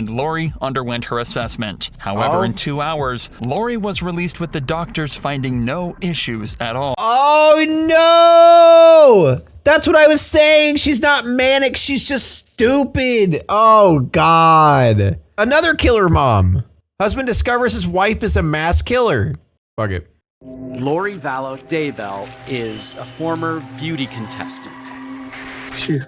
and Lori underwent her assessment. However, in 2 hours, Lori was released with the doctors finding no issues at all. Oh no! That's what I was saying. She's not manic. She's just stupid. Oh God. Another killer mom. Husband discovers his wife is a mass killer. Fuck it. Lori Vallow Daybell is a former beauty contestant. She's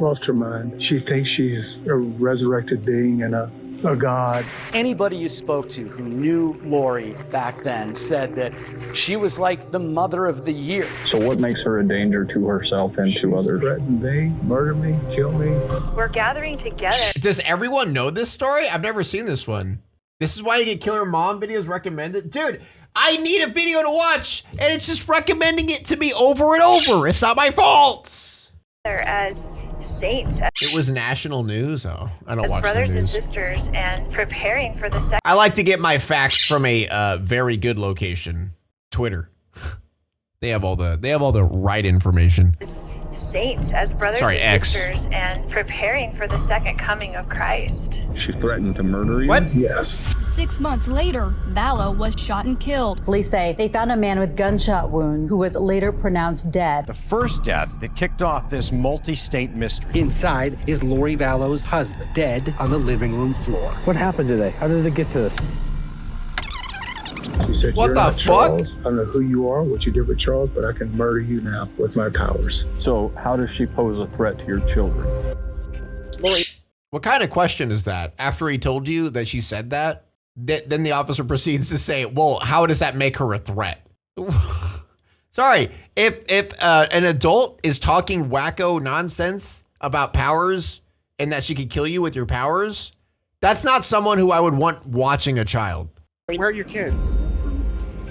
lost her mind. She thinks she's a resurrected being and a god. Anybody you spoke to who knew Lori back then said that she was like the mother of the year. So what makes her a danger to herself and to others? Threatened me, murder me, kill me. We're gathering together. Does everyone know this story? I've never seen this one. This is why you get killer mom videos recommended. Dude, I need a video to watch and it's just recommending it to me over and over. It's not my fault. As saints, It was national news. Oh, I don't as watch brothers the and news. sisters, and preparing for the second. I like to get my facts from a very good location, Twitter. They have all the right information. Saints as brothers Sorry, and X. sisters, and preparing for the second coming of Christ. She threatened to murder you? What? Yes. 6 months later, Vallow was shot and killed. Police say they found a man with gunshot wound who was later pronounced dead. The first death that kicked off this multi-state mystery. Inside is Lori Vallow's husband, dead on the living room floor. What happened today? How did it get to this? She said, What "You're the not fuck? Charles. I don't know who you are, what you did with Charles, but I can murder you now with my powers." So how does she pose a threat to your children? What kind of question is that? After he told you that she said that, then the officer proceeds to say, well, how does that make her a threat? Sorry, if an adult is talking wacko nonsense about powers and that she could kill you with your powers, that's not someone who I would want watching a child. Where are your kids?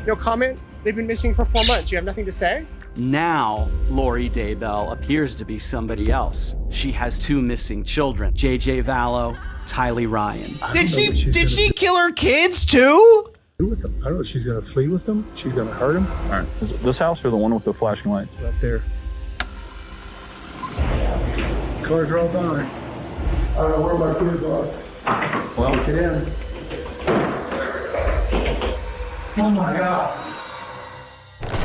No comment? They've been missing for 4 months. You have nothing to say? Now, Lori Daybell appears to be somebody else. She has 2 missing children, JJ Vallow, Tylee Ryan. Did she kill her kids too? Do with them. I don't know if she's gonna flee with them. She's gonna hurt them. All right, is it this house or the one with the flashing lights? Right there. Cars are all gone. I don't know where my kids are. Well, Get in. Oh my God.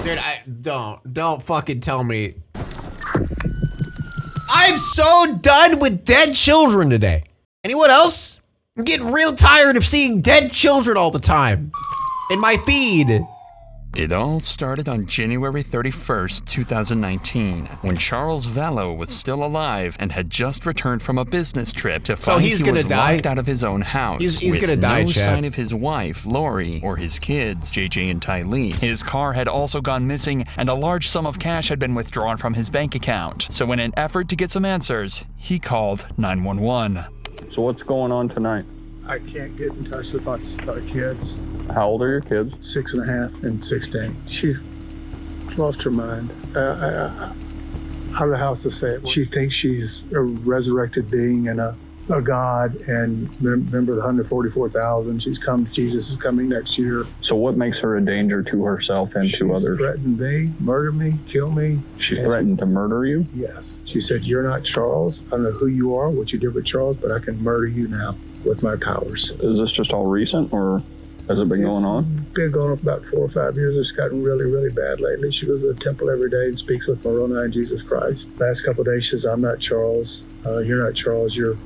Dude, don't fucking tell me. I'm so done with dead children today. Anyone else? I'm getting real tired of seeing dead children all the time in my feed. It all started on January 31st, 2019, when Charles Vallow was still alive and had just returned from a business trip to find he's he gonna was die? locked out of his own house He's with gonna die, no Chad. sign of his wife, Lori, or his kids, JJ and Tylee. His car had also gone missing, and a large sum of cash had been withdrawn from his bank account. So in an effort to get some answers, he called 911. so what's going on tonight? I can't get in touch with my kids. How old are your kids? 6.5 and 16. She's lost her mind. I don't know how else to say it. She thinks she's a resurrected being and a god, and member of the 144,000. Jesus is coming next year. So what makes her a danger to herself and to others? Threatened me, murder me, kill me. She threatened to murder you? Yes. She said, "You're not Charles. I don't know who you are, what you did with Charles, but I can murder you now with my powers." Is this just all recent or has it been going on? Been going on for about 4 or 5 years. It's gotten really, really bad lately. She goes to the temple every day and speaks with Moroni and Jesus Christ. Last couple of days, she says, "I'm not Charles. You're not Charles. You're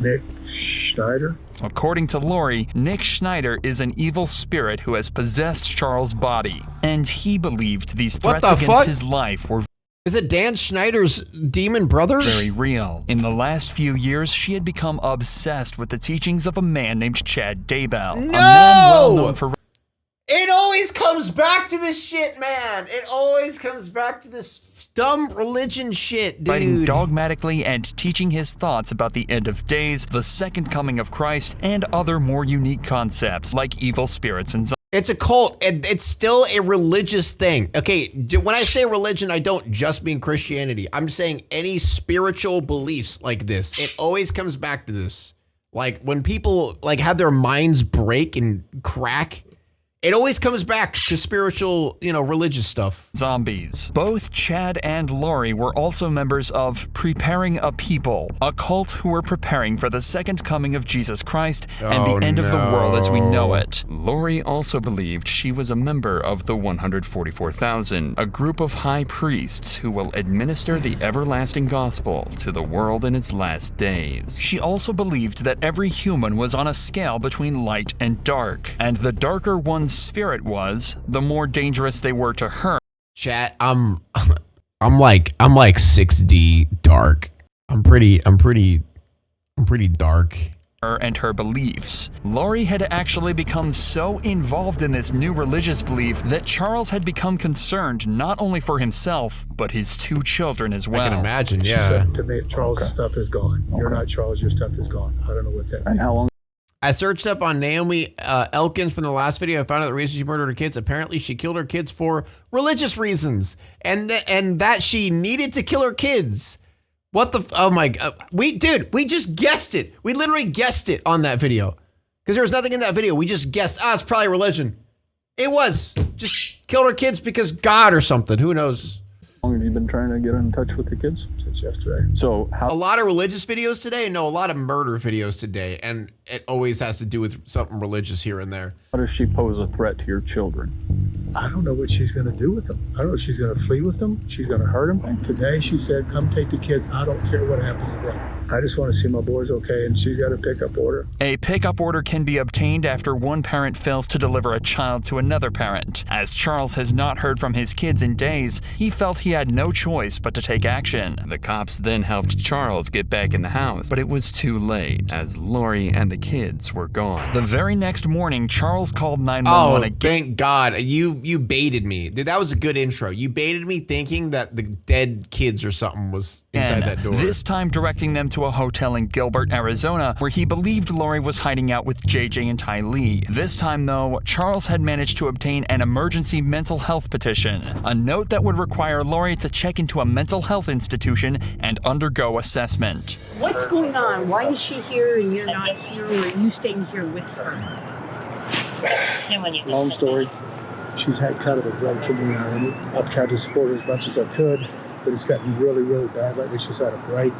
Nick Schneider." According to Lori, Nick Schneider is an evil spirit who has possessed Charles' body, and he believed these What threats the against fuck? his life were Is it Dan Schneider's demon brother? very real. In the last few years, she had become obsessed with the teachings of a man named Chad Daybell. A man well known for It always comes back to this shit, man. It always comes back to this dumb religion shit, writing dude. dogmatically and teaching his thoughts about the end of days, the second coming of Christ, and other more unique concepts like evil spirits and It's a cult, and it's still a religious thing. Okay, when I say religion, I don't just mean Christianity. I'm saying any spiritual beliefs like this. It always comes back to this. Like when people like have their minds break and crack, It always comes back to spiritual, religious stuff. Zombies. Both Chad and Lori were also members of Preparing a People, a cult who were preparing for the second coming of Jesus Christ and the end of the world as we know it. Lori also believed she was a member of the 144,000, a group of high priests who will administer the everlasting gospel to the world in its last days. She also believed that every human was on a scale between light and dark, and the darker one's spirit was, the more dangerous they were to her. Chat, I'm like 6D dark. I'm pretty dark. And her beliefs. Lori had actually become so involved in this new religious belief that Charles had become concerned not only for himself, but his 2 children as well. I can imagine, yeah. She said to me, Charles' stuff is gone. You're not Charles, your stuff is gone. I don't know what that means. And how long? I searched up on Naomi Elkins from the last video. I found out the reason she murdered her kids. Apparently, she killed her kids for religious reasons, and that she needed to kill her kids. What the? Oh my God, we just guessed it. We literally guessed it on that video because there was nothing in that video. We just guessed. It's probably religion. It was just killed her kids because God or something. Who knows? How long have you been trying to get in touch with the kids? Since yesterday. So A lot of religious videos today? No, a lot of murder videos today. And it always has to do with something religious here and there. how does she pose a threat to your children? I don't know what she's going to do with them. I don't know if she's going to flee with them. She's going to hurt them. Today she said, come take the kids. I don't care what happens to them. I just want to see my boys okay, and she's got a pickup order. A pickup order can be obtained after one parent fails to deliver a child to another parent. As Charles has not heard from his kids in days, he felt he had no choice but to take action. The cops then helped Charles get back in the house, but it was too late, as Lori and the kids were gone. The very next morning, Charles called 911 again. Thank God. You baited me. Dude, that was a good intro. You baited me thinking that the dead kids or something was inside that door. This time directing them to a hotel in Gilbert, Arizona, where he believed Lori was hiding out with JJ and Tylee. This time, though, Charles had managed to obtain an emergency mental health petition, a note that would require Lori to check into a mental health institution and undergo assessment. What's going on? Why is she here and you're not here, or are you staying here with her? Long story. She's had kind of a break from me, and I've tried to support her as much as I could, but it's gotten really, really bad lately. She's had a break.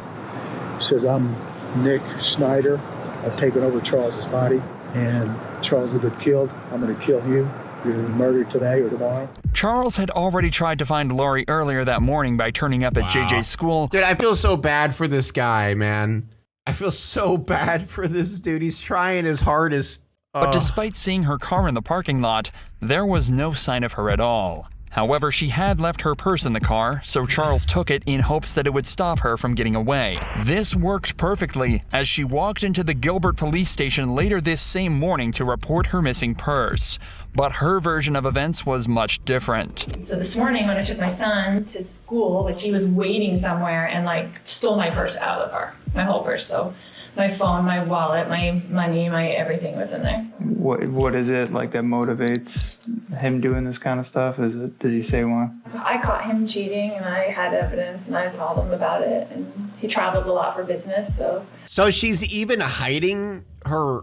She says, I'm Nick Schneider. I've taken over Charles's body, and Charles has been killed. I'm going to kill you. You're going to be murdered today or tomorrow. Charles had already tried to find Lori earlier that morning by turning up at JJ's school. Dude, I feel so bad for this guy, man. I feel so bad for this dude. He's trying his hardest. But despite seeing her car in the parking lot, there was no sign of her at all. However, she had left her purse in the car, so Charles took it in hopes that it would stop her from getting away. This worked perfectly, as she walked into the Gilbert police station later this same morning to report her missing purse. But her version of events was much different. So this morning when I took my son to school, he was waiting somewhere and stole my purse out of the car, my whole purse. So my phone, my wallet, my money, my everything was in there. What is it that motivates him doing this kind of stuff? Does he say why? I caught him cheating and I had evidence and I told him about it, and he travels a lot for business, so. So she's even hiding her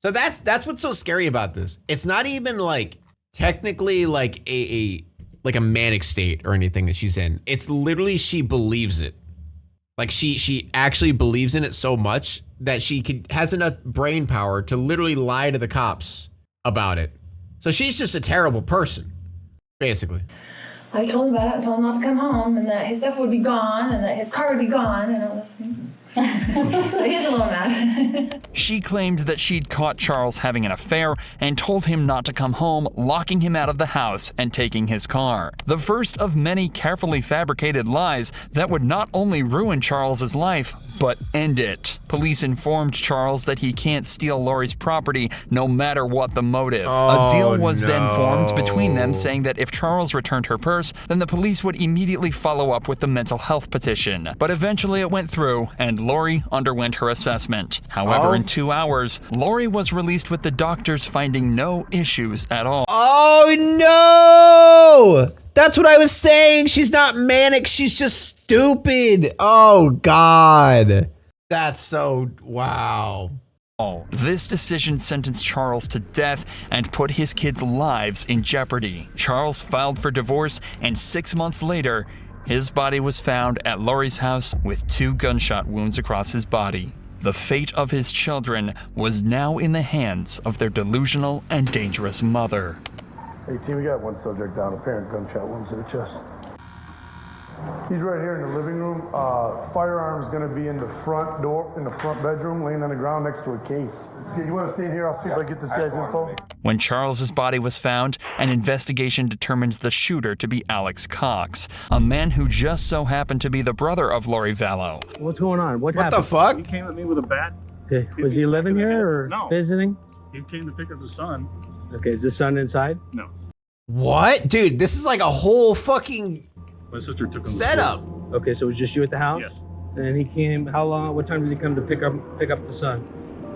so that's what's so scary about this. It's not even technically a manic state or anything that she's in. It's literally she believes it. She actually believes in it so much that she has enough brain power to literally lie to the cops about it. So she's just a terrible person, basically. I told him about it and told him not to come home and that his stuff would be gone and that his car would be gone and all this thing. So he's a little mad. She claimed that she'd caught Charles having an affair and told him not to come home, locking him out of the house and taking his car. The first of many carefully fabricated lies that would not only ruin Charles's life, but end it. Police informed Charles that he can't steal Lori's property no matter what the motive. A deal was then formed between them, saying that if Charles returned her purse, then the police would immediately follow up with the mental health petition. But eventually it went through, and Lori underwent her assessment. However, in 2 hours, Lori was released with the doctors finding no issues at all. Oh no! That's what I was saying. She's not manic. She's just stupid. Oh God. That's so, wow. This decision sentenced Charles to death and put his kids' lives in jeopardy. Charles filed for divorce, and 6 months later, his body was found at Lori's house with 2 gunshot wounds across his body. The fate of his children was now in the hands of their delusional and dangerous mother. Hey, team, we got one subject down, apparent gunshot wounds to the chest. He's right here in the living room. Firearm's gonna be in the front door, in the front bedroom, laying on the ground next to a case. You wanna stay in here? I'll see if I get this guy's info. When Charles's body was found, an investigation determined the shooter to be Alex Cox, a man who just so happened to be the brother of Lori Vallow. What's going on? What happened? What the fuck? He came at me with a bat. Okay. Was he living here or No. visiting? He came to pick up his son. Okay, is the son inside? No. What? Dude, this is like a whole fucking My sister took him to setup. Okay, so it was just you at the house? Yes. And he came, how long, what time did he come to pick up the son?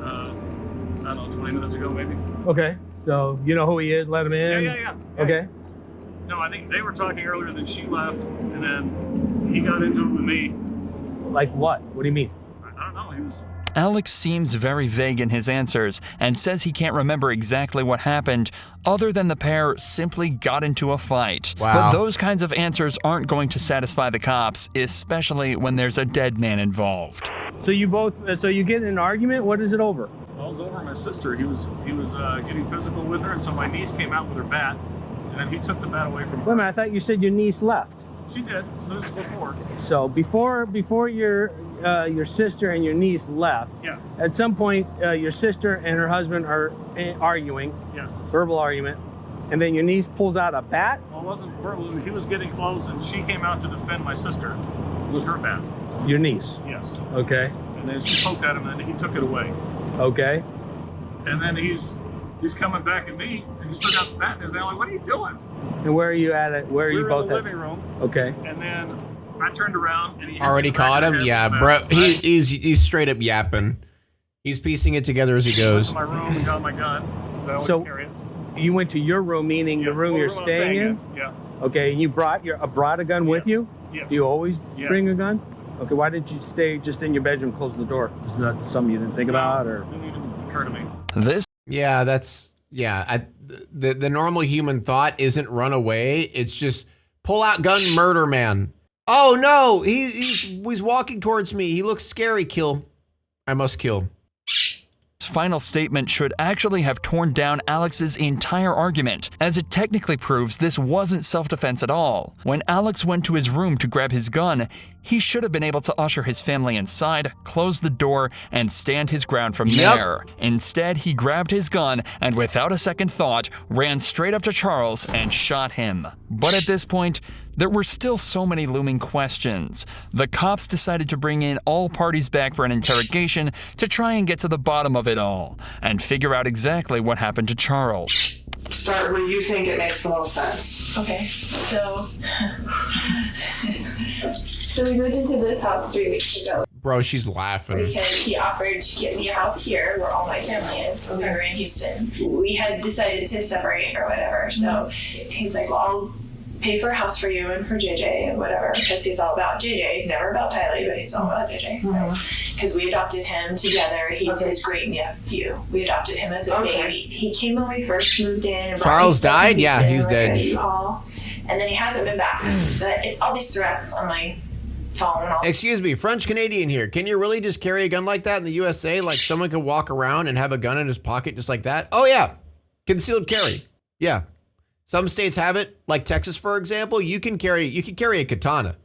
I don't know, 20 minutes ago maybe. Okay, so you know who he is, let him in? Yeah. Okay. No, I think they were talking earlier, then she left, and then he got into it with me. Like what? What do you mean? I don't know, he was... Alex seems very vague in his answers and says he can't remember exactly what happened other than the pair simply got into a fight. Wow. But those kinds of answers aren't going to satisfy the cops, especially when there's a dead man involved. So you both, so you get in an argument? What is it over? I was over my sister. He was getting physical with her, and so my niece came out with her bat, and then he took the bat away from her. Wait a minute, I thought you said your niece left. She did. This was before. So before your sister and your niece left, Yeah. at some point your sister and her husband are arguing, Yes. verbal argument, and then your niece pulls out a bat? Well, it wasn't verbal. He was getting close, and she came out to defend my sister with her bat. Your niece? Yes. Okay. And then she poked at him, and then he took it away. Okay. And then he's coming back at me, and he still got the bat in his hand. Like, what are you doing? And where are you at it? Where are you both in the at? living room. Okay. And then I turned around, and he Already caught him? Yeah, bro. He's straight up yapping. He's piecing it together as he goes. I went to my room and got my gun. I always So carry it. you went to your room, meaning the room Well, you're the room I'm staying in? Yeah. Okay, and you brought a gun with you? Yes. Do you always Yes. bring a gun? Okay, why did you stay just in your bedroom, close the door? Is that something you didn't think about, or? It didn't occur to me. This Yeah, the normal human thought isn't run away. It's just pull out gun, murder man. Oh no, he's walking towards me. He looks scary. Kill. I must kill. final statement should actually have torn down Alex's entire argument, as it technically proves this wasn't self-defense at all. When Alex went to his room to grab his gun, he should have been able to usher his family inside, close the door, and stand his ground from there. Instead, he grabbed his gun and without a second thought, ran straight up to Charles and shot him. But at this point, there were still so many looming questions. The cops decided to bring in all parties back for an interrogation to try and get to the bottom of it all, and figure out exactly what happened to Charles. Start where you think it makes the most sense. Okay, so we moved into this house 3 weeks ago. Bro, she's laughing. Because he offered to get me a house here where all my family is. We were in Houston. We had decided to separate or whatever. So he's like, well, I'll pay for a house for you and for JJ and whatever, because he's all about JJ. He's never about Tylee, but he's all about JJ. Because we adopted him together. He's his great nephew. We adopted him as a baby. He came when we first moved in. Charles died? Yeah, he's dead. And then he hasn't been back. But it's all these threats on my phone. Excuse me, French Canadian here. Can you really just carry a gun like that in the USA? Like someone could walk around and have a gun in his pocket just like that? Oh yeah, concealed carry. Yeah. Some states have it, like Texas, for example. You can carry a katana.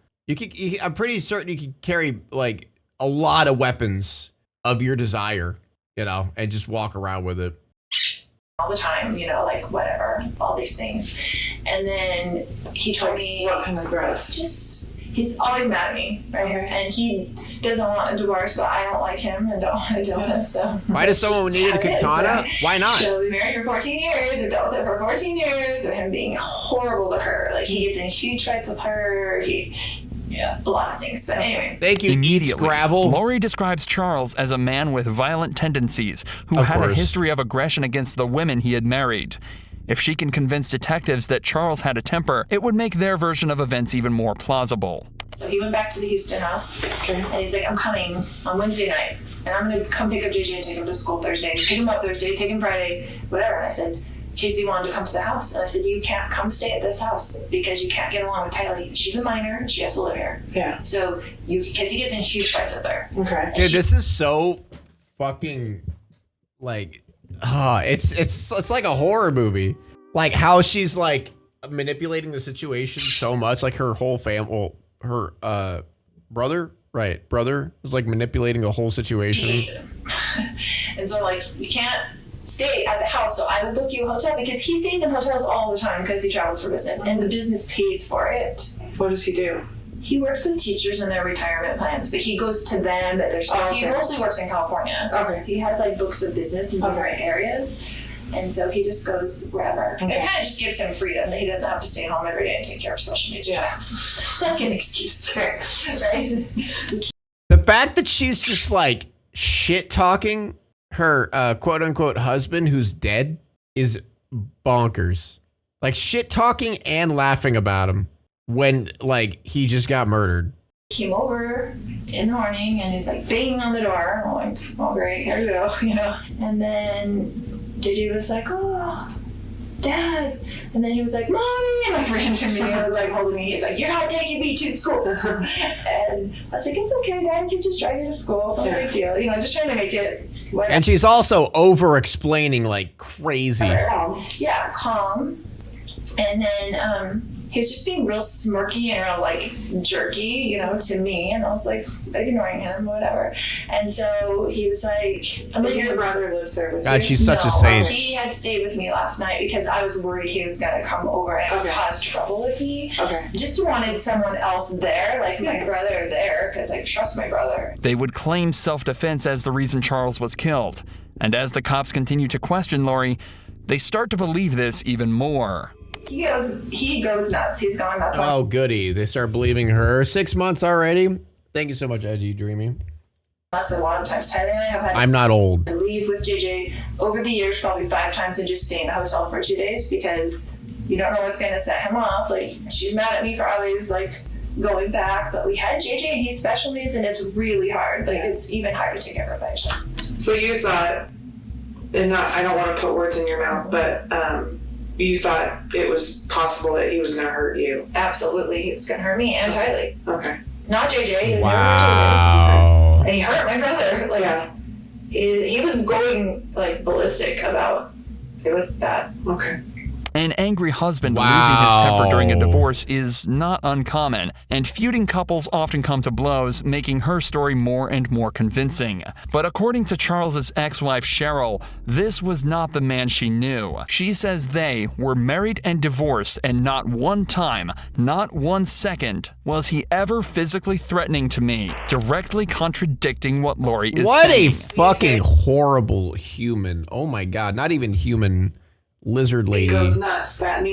I'm pretty certain you can carry like a lot of weapons of your desire, you know, and just walk around with it all the time, you know, like whatever, all these things. And then he told me, what kind of threats? Just, he's always mad at me, right here. And he doesn't want a divorce, but I don't like him and don't want to deal with him, so. Why does someone need a katana? Why not? So we married for 14 years, we dealt with it for 14 years, of him being horrible to her. Like, he gets in huge fights with her, a lot of things, but anyway. Thank you, Immediately, Scrabble. Lori describes Charles as a man with violent tendencies who had a history of aggression against the women he had married. If she can convince detectives that Charles had a temper, it would make their version of events even more plausible. So he went back to the Houston house, and he's like, I'm coming on Wednesday night, and I'm gonna come pick up JJ and take him to school Thursday. Pick him up Thursday, take him Friday, whatever. And I said, Casey wanted to come to the house, and I said, you can't come stay at this house because you can't get along with Tylee. She's a minor, and she has to live here. Yeah. So Casey gets in huge fights with her. Okay. Dude, this is so fucking like, it's like a horror movie. Like how she's like manipulating the situation so much, like her whole family, her brother was like manipulating the whole situation. And so like, you can't stay at the house, so I will book you a hotel, because he stays in hotels all the time because he travels for business, and the business pays for it. What does he do? He works with teachers in their retirement plans, but he goes to them at their school. He mostly works in California. Okay. He has like books of business in different areas, and so he just goes wherever. It kind of just gives him freedom that he doesn't have to stay home every day and take care of special needs. Yeah. It's like an excuse, right? The fact that she's just like shit talking her quote unquote husband who's dead is bonkers. Like shit talking and laughing about him when like he just got murdered. Came over in the morning and he's like banging on the door. I'm like, oh great, here we go, you know. And then JJ was like, oh, Dad. And then he was like, Mommy, and like ran to me and was like holding me. He's like, you're not taking me to school. And I was like, it's okay, Dad, can just drive you to school. It's no big deal. You know, just trying to make it whatever. And she's also over explaining like crazy. Yeah, calm. And then he was just being real smirky and real like jerky, you know, to me. And I was like ignoring him, whatever. And so he was like, I mean, your brother lives there with you. God, she's such a saint. He had stayed with me last night because I was worried he was going to come over and cause trouble with me. Okay. Just wanted someone else there, like my brother there, because I trust my brother. They would claim self-defense as the reason Charles was killed. And as the cops continue to question Lori, they start to believe this even more. He goes nuts. He's going nuts. Oh, goody. They start believing her. 6 months already. Thank you so much, Edgy Dreamy. That's a lot of times. Tylee and I have had I'm not old. to leave with JJ over the years, probably 5 times, and just stay in the hotel for 2 days because you don't know what's going to set him off. Like, she's mad at me for always, like, going back. But we had JJ, and he's special needs, and it's really hard. Like, it's even harder to take care of by yourself. So you thought, and I don't want to put words in your mouth, but you thought it was possible that he was going to hurt you. Absolutely. He was going to hurt me and Tylee. Okay. Not JJ. Wow. And he hurt my brother. Like, he was going, like, ballistic about it. Was bad. Okay. An angry husband losing his temper during a divorce is not uncommon, and feuding couples often come to blows, making her story more and more convincing. But according to Charles's ex-wife Cheryl, this was not the man she knew. She says they were married and divorced, and not one time, not 1 second, was he ever physically threatening to me, directly contradicting what Lori is saying. What a fucking horrible human. Oh my God, not even human. Lizard lady. It goes nuts. That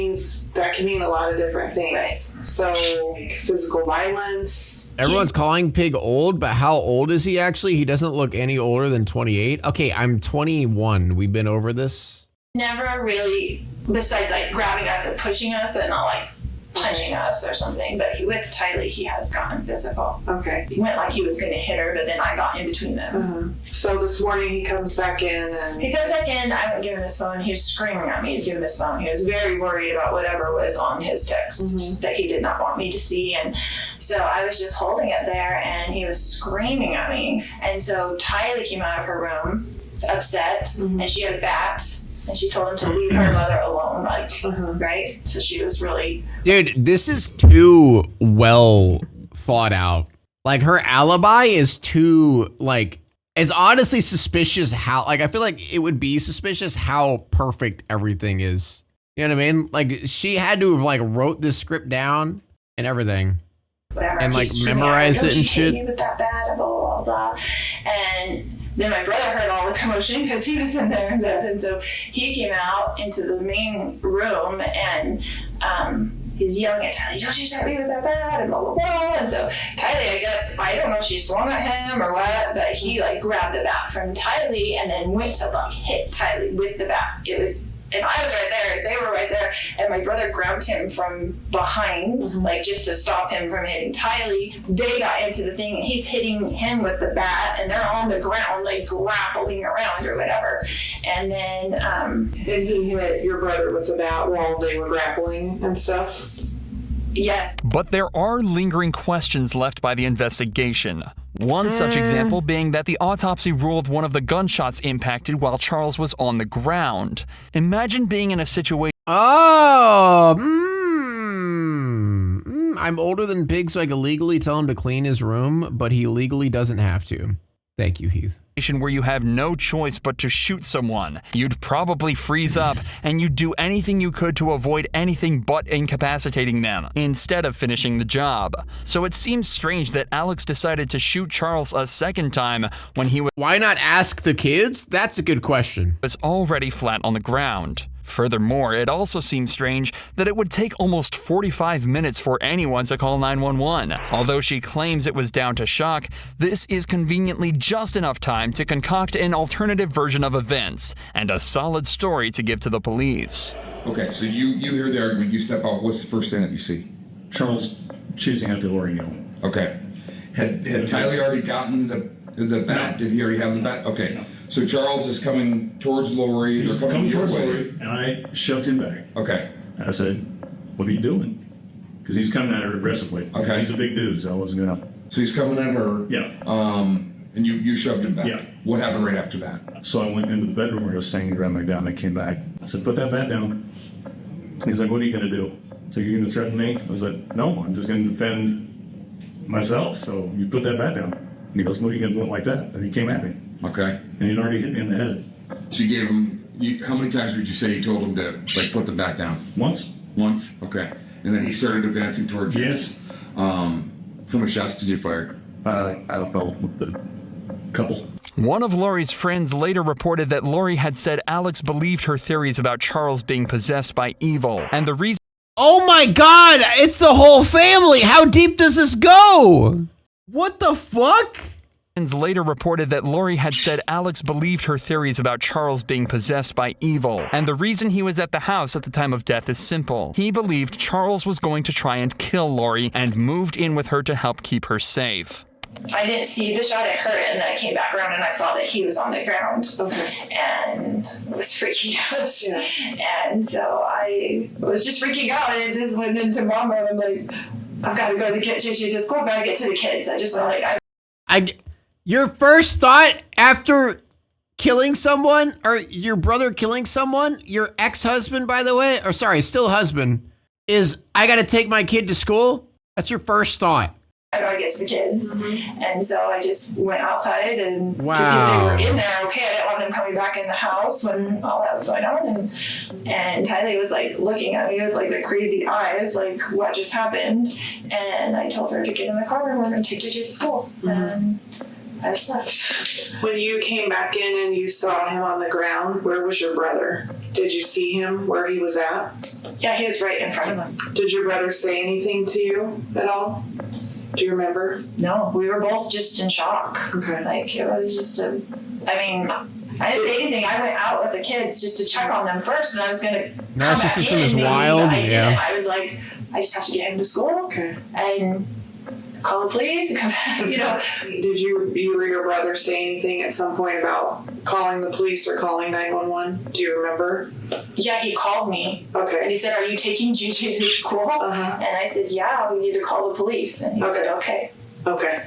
can mean a lot of different things. Right. So, like, physical violence. Everyone's calling Pig old, but how old is he actually? He doesn't look any older than 28. Okay, I'm 21. We've been over this. Never really, besides like grabbing us and pushing us, but not like punching us or something. But with Tylee, he has gotten physical. Okay. He went like he was going to hit her, but then I got in between them. So this morning he comes back in and... He comes back in, I wouldn't give him his phone. He was screaming at me to give him his phone. He was very worried about whatever was on his text that he did not want me to see. And so I was just holding it there and he was screaming at me. And so Tylee came out of her room upset and she had a bat. And she told him to leave her mother alone, like, right? So she was really... Dude, this is too well thought out. Like, her alibi is too, like, it's honestly suspicious how, like, I feel like it would be suspicious how perfect everything is. You know what I mean? Like, she had to have, like, wrote this script down and everything. Whatever. And, like, memorized it and shit. She with that bad, blah, blah, blah. And... then my brother heard all the commotion because he was in there in bed. And so he came out into the main room and he's yelling at Tylee, don't you start me with that bat, and blah, blah, blah. And so Tylee, I guess, I don't know if she swung at him or what, but he like grabbed the bat from Tylee and then went to like hit Tylee with the bat. It was and I was right there, they were right there, and my brother grabbed him from behind, like just to stop him from hitting Tylee. They got into the thing, and he's hitting him with the bat, and they're on the ground, like grappling around or whatever. And then, and he hit your brother with the bat while they were grappling and stuff? Yes. But there are lingering questions left by the investigation. One such example being that the autopsy ruled one of the gunshots impacted while Charles was on the ground. Imagine being in a situation. Oh, I'm older than Big, so I can legally tell him to clean his room, but he legally doesn't have to. Thank you, Heath. Where you have no choice but to shoot someone. You'd probably freeze up, and you'd do anything you could to avoid anything but incapacitating them, instead of finishing the job. So it seems strange that Alex decided to shoot Charles a second time when he was— Why not ask the kids? That's a good question. Was already flat on the ground. Furthermore, it also seems strange that it would take almost 45 minutes for anyone to call 911. Although she claims it was down to shock, this is conveniently just enough time to concoct an alternative version of events and a solid story to give to the police. Okay, so you hear the argument, you step out, what's the first thing that you see? Charles chasing after Lori. Okay. Had Tylee already gotten the bat? Did he already have the bat? Okay. So Charles is coming towards Lori. He's coming towards Lori, and I shoved him back. Okay. I said, "What are you doing?" Because he's coming at her aggressively. Okay. He's a big dude, so I wasn't gonna. So he's coming at her. Yeah. And you shoved him back. Yeah. What happened right after that? So I went into the bedroom where I was staying and grabbed my gun. I came back. I said, "Put that bat down." And he's like, "What are you gonna do?" So you're gonna threaten me? I was like, "No, I'm just gonna defend myself. So you put that bat down." And he goes, "What are you gonna do it like that?" And he came at me. Okay. And he'd already hit me in the head. So you gave him, how many times would you say you told him to, like, put the bat down? Once. Once? Okay. And then he started advancing towards you? Yes. How many shots did you fire? I don't know, with the couple. One of Lori's friends later reported that Lori had said Alex believed her theories about Charles being possessed by evil, and the reason— Oh my God, it's the whole family. How deep does this go? What the fuck? Later reported that Lori had said Alex believed her theories about Charles being possessed by evil, and the reason he was at the house at the time of death is simple. He believed Charles was going to try and kill Lori and moved in with her to help keep her safe. I didn't see the shot, I heard it, and then I came back around and I saw that he was on the ground. Okay. And it was freaking out. Yeah. And so I was just freaking out, and it just went into mom mode. I'm like, I've got to go to get JJ to school, I've got to get to the kids. I just felt like Your first thought after killing someone, or your brother killing someone, your ex-husband, by the way, or sorry, still husband, is I got to take my kid to school? That's your first thought. I gotta get to the kids. And so I just went outside and Wow. to see if they were in there okay. I didn't want them coming back in the house when all that was going on. And Tylee was like looking at me with like the crazy eyes, like what just happened. And I told her to get in the car and we're gonna take JJ to school. And I just left. When you came back in and you saw him on the ground, where was your brother? Did you see him where he was at? Yeah, he was right in front of him. Did your brother say anything to you at all? Do you remember? No, we were both just in shock. Okay. Like it was just I didn't say anything. I went out with the kids just to check on them first, and I was gonna Narcissism is wild. Yeah. I was like, I just have to get him to school. Okay. And call the police and come back, you know. Did you or your brother say anything at some point about calling the police or calling 911? Do you remember? Yeah, he called me. Okay. And he said, "Are you taking JJ to school?" Uh-huh. And I said, "Yeah, we need to call the police." And he said, "Okay." Okay.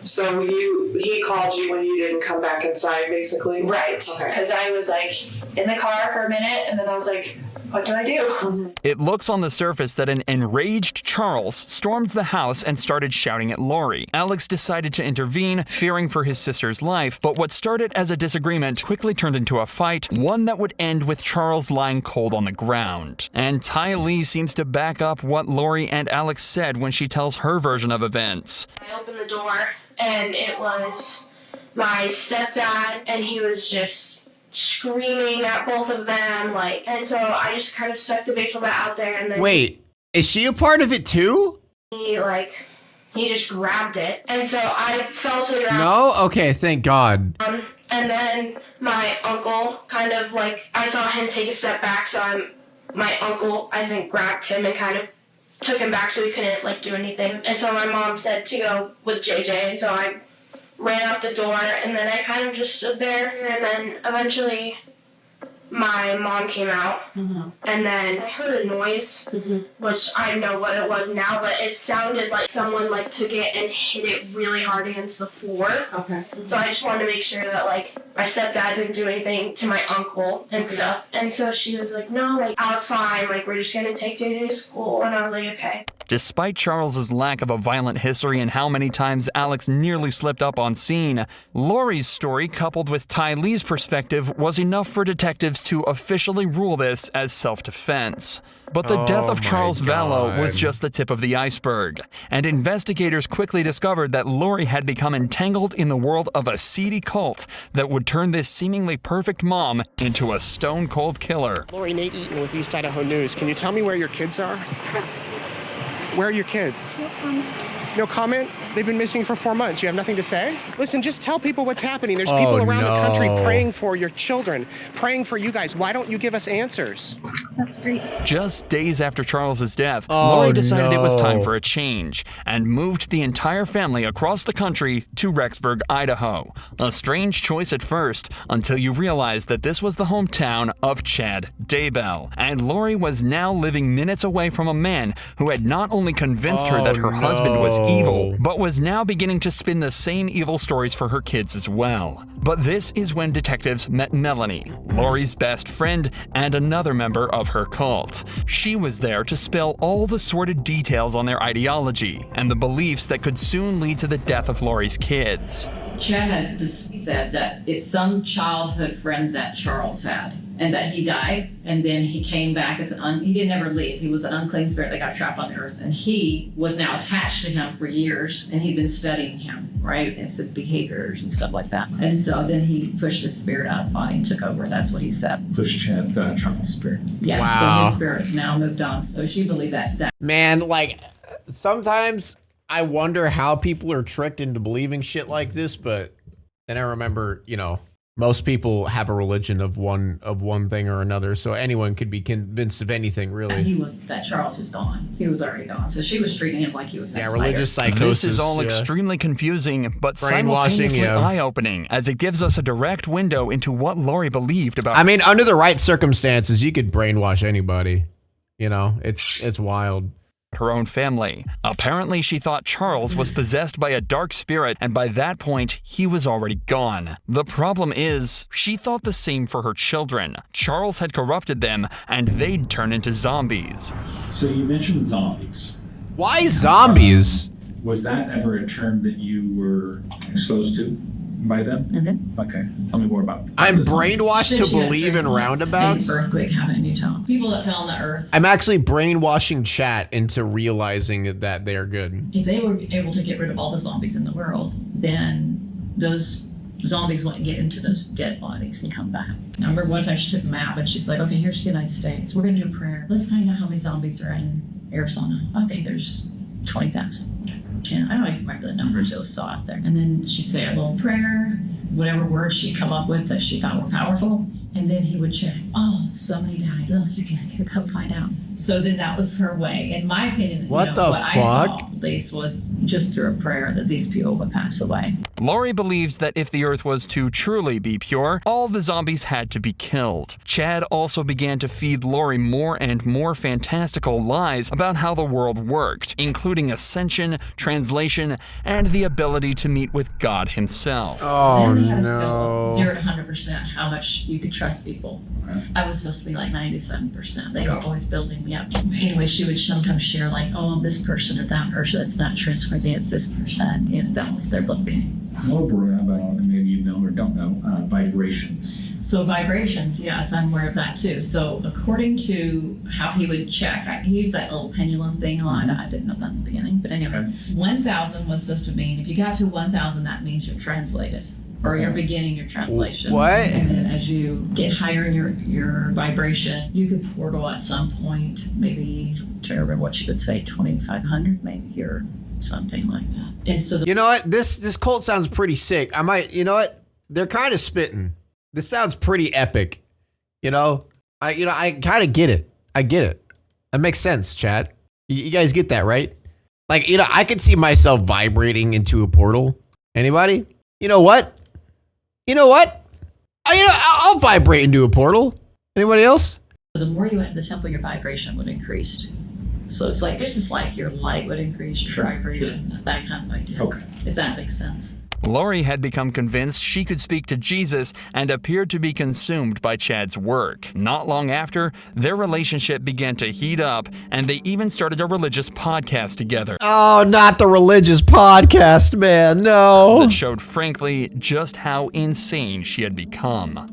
So he called you when you didn't come back inside, basically? Right. Okay. Because I was like in the car for a minute, and then I was like, what do I do? It looks on the surface that an enraged Charles stormed the house and started shouting at Lori. Alex decided to intervene, fearing for his sister's life, but what started as a disagreement quickly turned into a fight, one that would end with Charles lying cold on the ground. And Tylee seems to back up what Lori and Alex said when she tells her version of events. I opened the door, and it was my stepdad, and he was just screaming at both of them, and so I just kind of stuck the baseball bat out there, and then Wait, is she a part of it too? he just grabbed it, and so I fell to the ground. No? Okay, thank God. And then my uncle kind of like, I saw him take a step back, so my uncle, I think, grabbed him and kind of took him back so he couldn't like do anything. And so my mom said to go with JJ, and so I ran out the door, and then I kind of just stood there, and then eventually my mom came out, and then I heard a noise, which I know what it was now, but it sounded like someone like took it and hit it really hard against the floor. Okay. So I just wanted to make sure that like my stepdad didn't do anything to my uncle and stuff. And so she was like, no, like I was fine, like we're just gonna take JJ to school. And I was like, okay. Despite Charles's lack of a violent history and how many times Alex nearly slipped up on scene, Lori's story coupled with Tylee's perspective was enough for detectives to officially rule this as self-defense. But the death of Charles Vallow was just the tip of the iceberg, and investigators quickly discovered that Lori had become entangled in the world of a seedy cult that would turn this seemingly perfect mom into a stone-cold killer. Lori, Nate Eaton with East Idaho News. Can you tell me where your kids are? Where are your kids? No comment. No comment? They've been missing for 4 months. You have nothing to say? Listen, just tell people what's happening. There's people around the country praying for your children, praying for you guys. Why don't you give us answers? That's great. Just days after Charles's death, Lori decided it was time for a change and moved the entire family across the country to Rexburg, Idaho. A strange choice at first, until you realized that this was the hometown of Chad Daybell, and Lori was now living minutes away from a man who had not only convinced her that her husband was evil, but was now beginning to spin the same evil stories for her kids as well. But this is when detectives met Melanie, Lori's best friend and another member of her cult. She was there to spill all the sordid details on their ideology and the beliefs that could soon lead to the death of Lori's kids. Chad had just said that it's some childhood friend that Charles had, and that he died, and then he came back as he didn't ever leave. He was an unclean spirit that got trapped on the earth, and he was now attached to him for years, and he'd been studying him, right? And his behaviors and stuff like that. And so then he pushed his spirit out of the body and took over. That's what he said. Push Chad, Charles' spirit. Yeah, Wow. so his spirit now moved on. So she believed that. Man, like, sometimes I wonder how people are tricked into believing shit like this, but then I remember, you know, most people have a religion of one thing or another, so anyone could be convinced of anything, really. That Charles was gone. He was already gone. So she was treating him like he was religious psychosis. This is all extremely confusing, but simultaneously eye-opening, as it gives us a direct window into what Lori believed about. I mean, under the right circumstances, you could brainwash anybody. You know, it's wild. Her own family. Apparently, she thought Charles was possessed by a dark spirit, and by that point, he was already gone. The problem is, she thought the same for her children. Charles had corrupted them, and they'd turn into zombies. So you mentioned zombies. Why zombies? Was that ever a term that you were exposed to by them? Mm-hmm. Okay, tell me more about it. I'm brainwashed to believe in roundabouts? Earthquake happened in Utah. People that fell on the earth. I'm actually brainwashing chat into realizing that they are good. If they were able to get rid of all the zombies in the world, then those zombies wouldn't get into those dead bodies and come back. I remember one time she took a map and she's like, okay, here's the United States. We're going to do a prayer. Let's find out how many zombies are in Arizona. Okay, there's 20,000. I don't even remember the numbers it was saw out there. And then she'd say a little prayer, whatever words she'd come up with that she thought were powerful. And then he would check, oh, somebody died. Look, you can come find out. So then that was her way. In my opinion, what the fuck? I saw, at least, was just through a prayer that these people would pass away. Lori believed that if the earth was to truly be pure, all the zombies had to be killed. Chad also began to feed Lori more and more fantastical lies about how the world worked, including ascension, translation, and the ability to meet with God himself. Oh, no. 0 to 100% how much you could trust people. I was supposed to be like 97%. They were always building me up. Anyway, she would sometimes share like, oh, this person or that person, that's not trustworthy, it's this person, and that was their booking. Over about, maybe you know or don't know, vibrations. So vibrations, yes, I'm aware of that too. So according to how he would check, he used that little pendulum thing a lot. I didn't know that in the beginning, but anyway, 1,000 was supposed to mean, if you got to 1,000, that means you're translated. Or you're beginning your translation. What? And then as you get higher in your vibration, you could portal at some point, maybe, I don't remember what she would say, 2,500 maybe, or something like that. And so you know what? This cult sounds pretty sick. I might, you know what? they're kind of spitting. This sounds pretty epic. You know, I kind of get it. I get it. That makes sense, Chad. You guys get that, right? Like, I could see myself vibrating into a portal. Anybody? You know what? I'll vibrate into a portal. Anybody else? The more you went to the temple, your vibration would increase. So it's just like your light would increase, your vibration, that kind of idea. Okay. If that makes sense. Lori had become convinced she could speak to Jesus and appeared to be consumed by Chad's work. Not long after, their relationship began to heat up, and they even started a religious podcast together. Oh, not the religious podcast, man, no. That showed, frankly, just how insane she had become.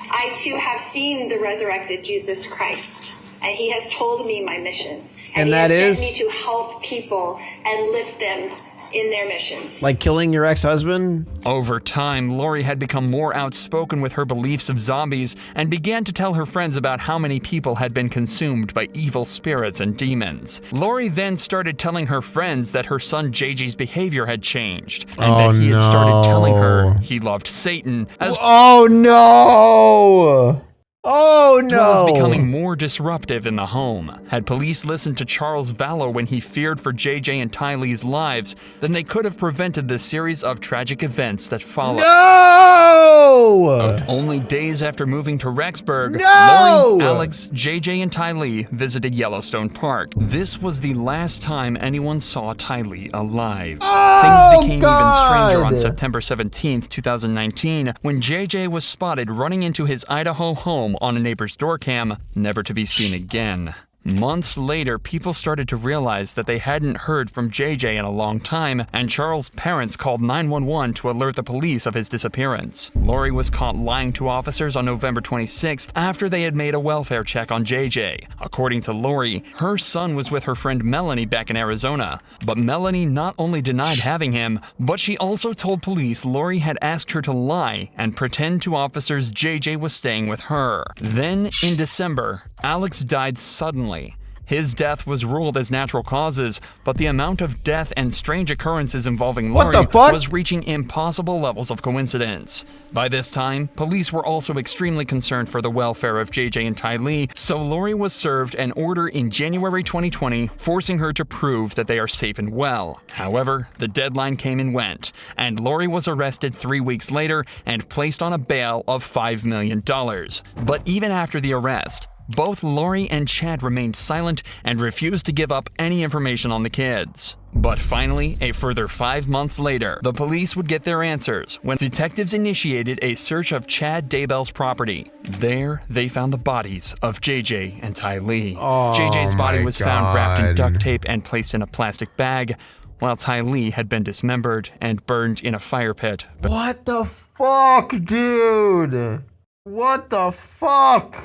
I too have seen the resurrected Jesus Christ, and he has told me my mission. And he that has is? sent me to help people and lift them in their missions. Like killing your ex-husband? Over time, Lori had become more outspoken with her beliefs of zombies and began to tell her friends about how many people had been consumed by evil spirits and demons. Lori then started telling her friends that her son JJ's behavior had changed and that he had started telling her he loved Satan as Oh no! Oh no! As well as becoming more disruptive in the home. Had police listened to Charles Vallow when he feared for JJ and Tylee's lives, then they could have prevented the series of tragic events that followed. No! Only days after moving to Rexburg, No! Lori, Alex, JJ, and Tylee visited Yellowstone Park. This was the last time anyone saw Tylee alive. Things became even stranger on September 17th, 2019, when JJ was spotted running into his Idaho home on a neighbor's door cam, never to be seen again. Months later, people started to realize that they hadn't heard from JJ in a long time, and Charles' parents called 911 to alert the police of his disappearance. Lori was caught lying to officers on November 26th after they had made a welfare check on JJ. According to Lori, her son was with her friend Melanie back in Arizona, but Melanie not only denied having him, but she also told police Lori had asked her to lie and pretend to officers JJ was staying with her. Then, in December, Alex died suddenly. His death was ruled as natural causes, but the amount of death and strange occurrences involving Lori was reaching impossible levels of coincidence. By this time, police were also extremely concerned for the welfare of JJ and Tylee, so Lori was served an order in January 2020, forcing her to prove that they are safe and well. However, the deadline came and went, and Lori was arrested 3 weeks later and placed on a bail of $5 million. But even after the arrest, both Lori and Chad remained silent and refused to give up any information on the kids. But finally, a further 5 months later, the police would get their answers when detectives initiated a search of Chad Daybell's property. There, they found the bodies of JJ and Tylee. JJ's body was found wrapped in duct tape and placed in a plastic bag, while Tylee had been dismembered and burned in a fire pit. What the fuck, dude? What the fuck?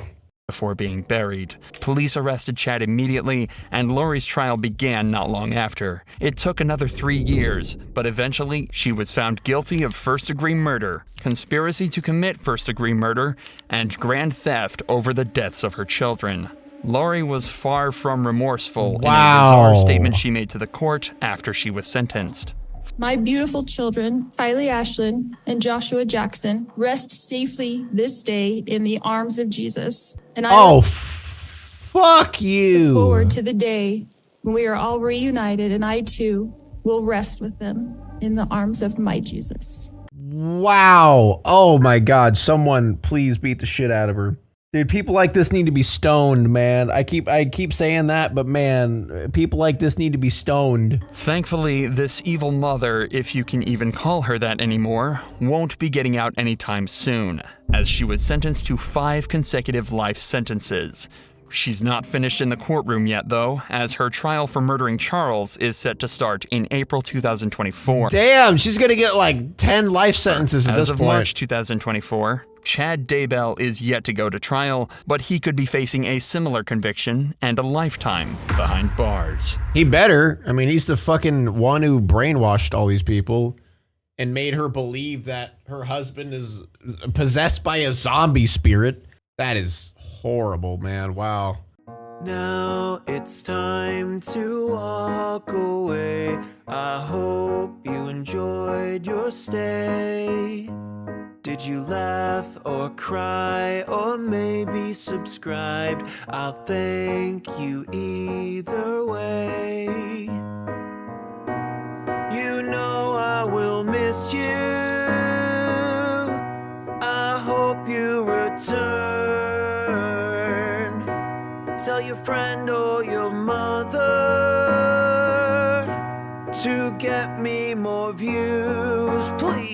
Before being buried. Police arrested Chad immediately, and Lori's trial began not long after. It took another 3 years, but eventually she was found guilty of first-degree murder, conspiracy to commit first-degree murder, and grand theft over the deaths of her children. Lori was far from remorseful in a bizarre statement she made to the court after she was sentenced. My beautiful children, Tylee Ashlyn and Joshua Jackson, rest safely this day in the arms of Jesus. And I fuck you. look forward to the day when we are all reunited and I too will rest with them in the arms of my Jesus. Wow. Oh my God. Someone please beat the shit out of her. Dude, people like this need to be stoned, man. I keep saying that, but man, people like this need to be stoned. Thankfully, this evil mother, if you can even call her that anymore, won't be getting out anytime soon, as she was sentenced to 5 consecutive life sentences. She's not finished in the courtroom yet, though, as her trial for murdering Charles is set to start in April 2024. Damn, she's gonna get like 10 life sentences at this point. As of March 2024, Chad Daybell is yet to go to trial, but he could be facing a similar conviction and a lifetime behind bars. He better. I mean, he's the fucking one who brainwashed all these people and made her believe that her husband is possessed by a zombie spirit. That is horrible, man. Wow. Now it's time to walk away. I hope you enjoyed your stay. Did you laugh or cry or maybe subscribed? I'll thank you either way. You know I will miss you. I hope you return. Tell your friend or your mother to get me more views, please.